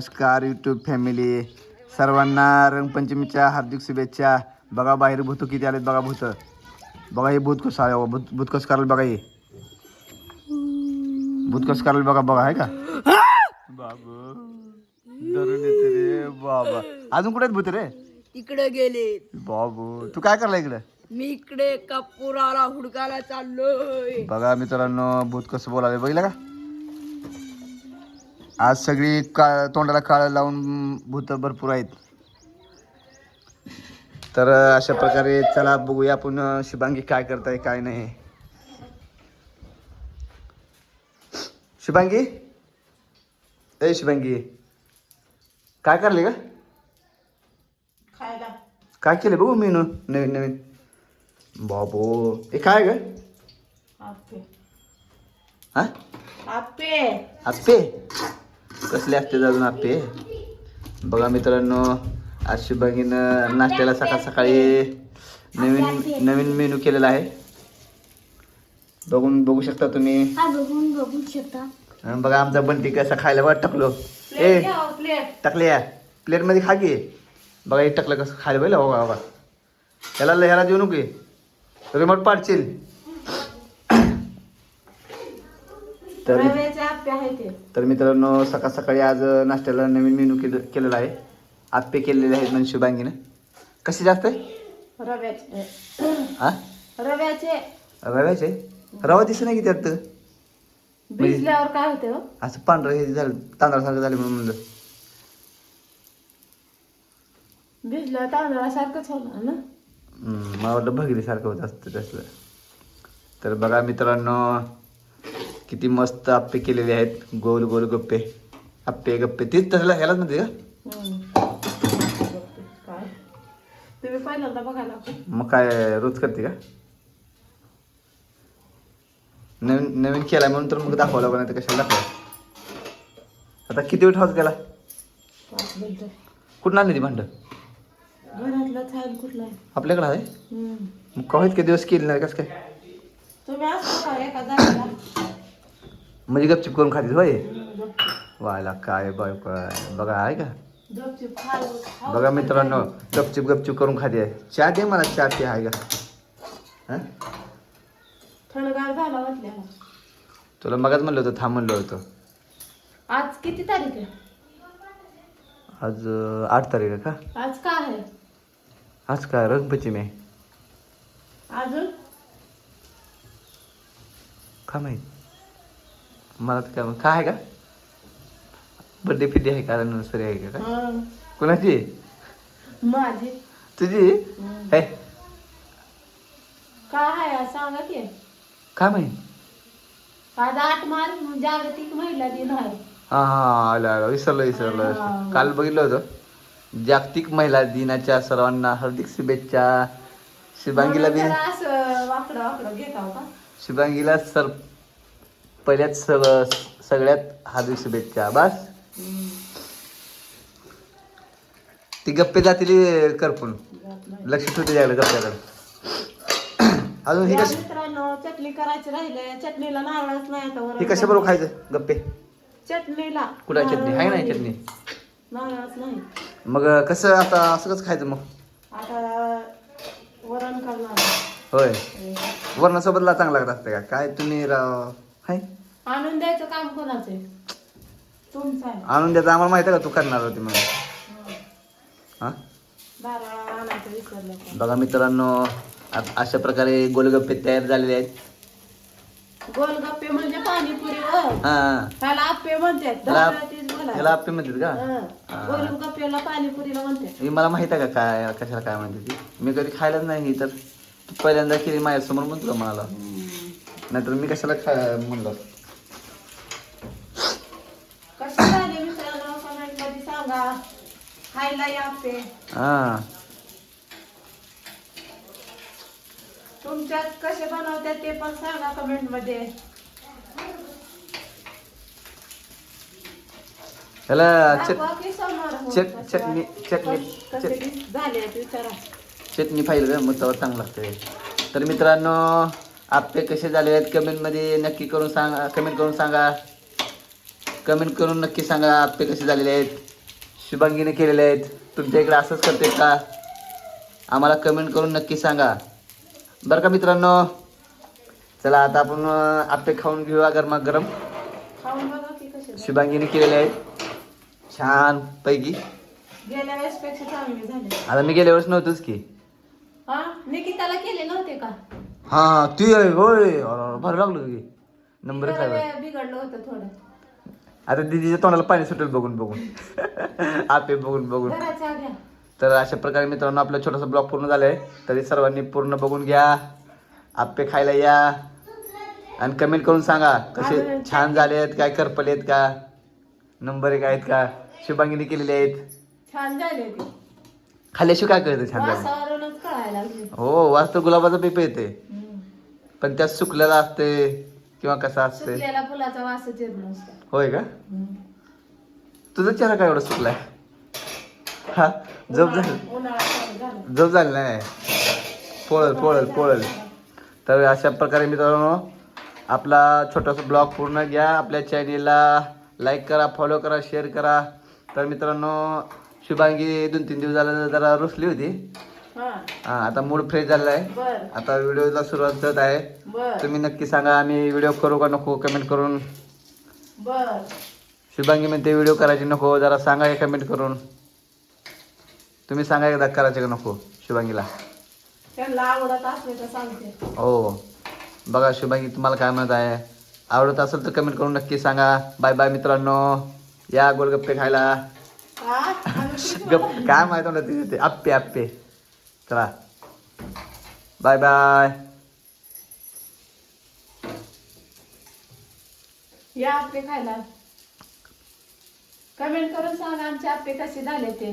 नमस्कार YouTube family, सर्वांना रंगपंचमीच्या हार्दिक शुभेच्छा. बघा बाहेर भूत किती आलेत, बघा भूत. बघा हे भूत कसं आहे, भूत कसं करायला बघा, हे भूत कसं करायला बघा. बघा आहे का बाबू, धरून येते रे बाबा. अजून कुठे भूत रे? तिकडे गेले बाबू. तू काय करला इकडे? मी इकडे कपुराला हुडकायला चाललोय. बघा मित्रांनो, भूत कसं बोलावे बघितलं का? आज सगळी तोंडाला काळ लावून भूत भरपूर आहेत. तर अशा प्रकारे चला बघूया आपण शुभांगी काय करताय काय नाही. शुभांगी, ए शुभांगी, काय करले का? खायला काय केले बघू मेनू नवीन नवीन. बाबू हे काय ग? आप्पे. हा आप्पे आप्पे कसले असते अजून आप्पे? बघा मित्रांनो, आज शुभांगीनं नाश्त्याला सकाळ सकाळी नवीन नवीन मेनू केलेला आहे. बघू शकता तुम्ही. बघू शकता. बघा आमचा बंटी कसा खायला वाट टाकलो. ए टाकले या प्लेट मध्ये खा की. बघा हे टाकलं कसं खायला पाहिलं. बघा बघा, ह्याला देऊ नको, रिमोट पाडशील. तर मित्रांनो, सकाळ सकाळी आज नाश्त्याला नवीन मेनू केलेला आहे. आप्पे केलेले आहेत म्हणजे शुभांगीनं. कसे जास्त आहे? रव्याचे. हा रव्याचे. रवा दिसत नाही की त्यात. भिजल्यावर काय होते? असं पांढरं हे झालं, तांदळासारखं झालं म्हणून म्हणलं. भिजल्यावर तांदळासारखंच होणार ना. मला वाटलं भगरीसारखं होत असतं तसलं. तर बघा मित्रांनो, किती मस्त आप्पे केलेले आहेत. गोल गोल गप्पे, आप्पे गप्पे. तीच तसला ह्यालाच म्हणते का? काय तुम्ही पहिल्यांदा बघायला? मग काय रोज करते का? नवीन नवीन केलाय म्हणून तर मग दाखवावं लागलं, नाही तर कशाला दाखवा. आता किती वेळ ठेवायचं त्याला? 5 मिनिटं. कुठून आणली ती भांड? घरातला छान कुठला आहे? आपल्याकडे आहे. मग कवा इतके दिवस केली नाही कसं काय? तुम्ही असं का एका जागेला म्हणजे गपचिप करून खातीस होय? व्हायला काय बाय काय. बघा आहे का? गपचूप खाऊ. बघा मित्रांनो, गपचिप गपचिप करून खाते. चहा दे मला, चहा ते आहे का? हां, थंडगार झाला वाटल्याला. तुला मगाच म्हणलं होतं, थांब म्हणलं होतं. आज किती तारीख आहे? आज 8 तारीख आहे का? आज काय आहे? आज काय रंगपंचमी आहे. अजून का माहीत मला तर. काय आहे का? बर्थडे फिड्डे आहे का? नर्सरी आहे का? कोणाची? माझी. तुझी? हे काय आहे सांगा की. काय माहीत. आज 8 मार्च जागतिक महिला दिन आहे. हां आलं विसरलं. काल बघितलं होतं. जागतिक महिला दिनाच्या सर्वांना हार्दिक शुभेच्छा. शुभांगीला बी असं वाकडं वाकडं घेत आहो का? शुभांगीला पहिल्याच सगळ्यात हार्दिक शुभेच्छा. बस ती गप्पे जातील करपून. लक्ष ठेवते त्याकडे गप्प्याकडे. अजून ही कशी? मित्रांनो, चटणी करायची राहिले. चटणीला नारळच नाही आता. हे कशा बरोबर खायचं गप्पे? चटणीला कुठं चटणी आहे? नाही चटणी. नारळच नाही. मग कसं आता असं कसं खायचं मग? आता वरण करणार. होय, वरणासोबतला चांगला लागत असते का काय? तुम्ही राव हाय आणून द्यायचं काम कोणाचं आहे? तुमचं आहे. आणून द्यायचं आम्हाला माहिती आहे का? तू करणार होती मग. हां, नारळ आणायचं विसरलं का? बघा मित्रांनो, अशा प्रकारे गोलगप्पे तयार झालेले आहेत. गोलगप्पे म्हणजे पाणीपुरी वर. हां, त्याला आप्पे म्हणतात. ह्याला आप्पे म्हणतात का? गोलगप्पेला पाणीपुरीला म्हणतात. हे मला माहित आहे का काय कशाला काय म्हणते ती. मी कधी खायलाच नाही. तर तू पहिल्यांदा केली माझ्यासमोर म्हणतो तुला म्हणाला, नाहीतर मी कशाला म्हणलं. कसे झाले मित्रांनो कमेंट मध्ये सांगा. खायला या आप्पे. हां, तुमच्यात कसे बनवतात ते पण सांगा कमेंट मध्ये. ह्याला दाखवा की समोर हो. चटणी झाले विचारा. चटणी पाहिजे का? मग तवा चांगलं लागतंय. तर मित्रांनो, आप्पे कसे झाले आहेत कमेंटमध्ये नक्की करून सांगा. कमेंट करून नक्की सांगा आप्पे कसे झालेले आहेत. शुभांगीने केलेले आहेत. तुमच्या इकडे असंच करते का? आम्हाला कमेंट करून नक्की सांगा बरं का मित्रांनो. चला आता आपण आप्पे खाऊन घेऊया गरमागरम. खाऊन बघा की कसे झाले. शुभांगीने केलेले आहेत छान पैकी. गेल्या वेळेसपेक्षा चांगले झाले. आता मी गेल्या वेळेस नव्हतोच की. हा निकिताला केले नव्हते का? हा तू होय भर लागलो की नंबर जरा काय. बिघडलं होतं थोडं. आता दीदीच्या तोंडाला पाणी सुटेल बघून बघून आपे बघून बघून. घराच्या घ्या. तर अशा प्रकारे मित्रांनो आपला छोटासा ब्लॉग पूर्ण झालाय. तरी सर्वांनी पूर्ण बघून घ्या. आप्पे खायला या आणि कमेंट करून सांगा कसे छान झाले आहेत, काय करपले आहेत का, नंबर एक आहेत का, शुभांगीने केलेले आहेत. छान झाले ते. खाल्ल्याशिवाय काय कळतं छान झाले. वासावरूनच कळायला लागले. हो वाच तर गुलाबाचा पेप येते हम्म. पण त्यात सुकलेला असते किंवा कसा असते. सुकलेला फुलाचा वासच येत नसतो. होय का? हम्म. तुझा चेहरा काय एवढा सुकलाय? हा झोप झाली. उन्हाळा चालू झाला. झोप झाली नाही. पोळल. तर अशा प्रकारे मित्रांनो आपला छोटासा ब्लॉग पूर्ण घ्या. आपल्या चॅनेलला लाईक करा, फॉलो करा, शेअर करा. तर मित्रांनो शुभांगी 2-3 दिवस झाला जरा रुसली होती. हा आता मूड फ्रेश झालेला आहे. बर आता व्हिडिओला सुरुवात करत आहे. बर तुम्ही नक्की सांगा आम्ही व्हिडिओ करू का नको कमेंट करून. बर. शुभांगी म्हणते व्हिडिओ करायची नको, जरा सांगा हे कमेंट करून. तुम्ही सांगा एकदा करायचे का नको शुभांगीला. त्यांना आवडत असले तर सांगते. हो बघा शुभांगी तुम्हाला काय म्हणत आहे. आवडत असेल तर कमेंट करून नक्की सांगा. बाय बाय मित्रांनो. या गोलगप्पे खायला. हा? गप काय माहित होतं तिथे आप्पे. चला बाय बाय. या आप्पे खायला. कमेंट करून सांगा आमचे आप्पे कसे झाले ते.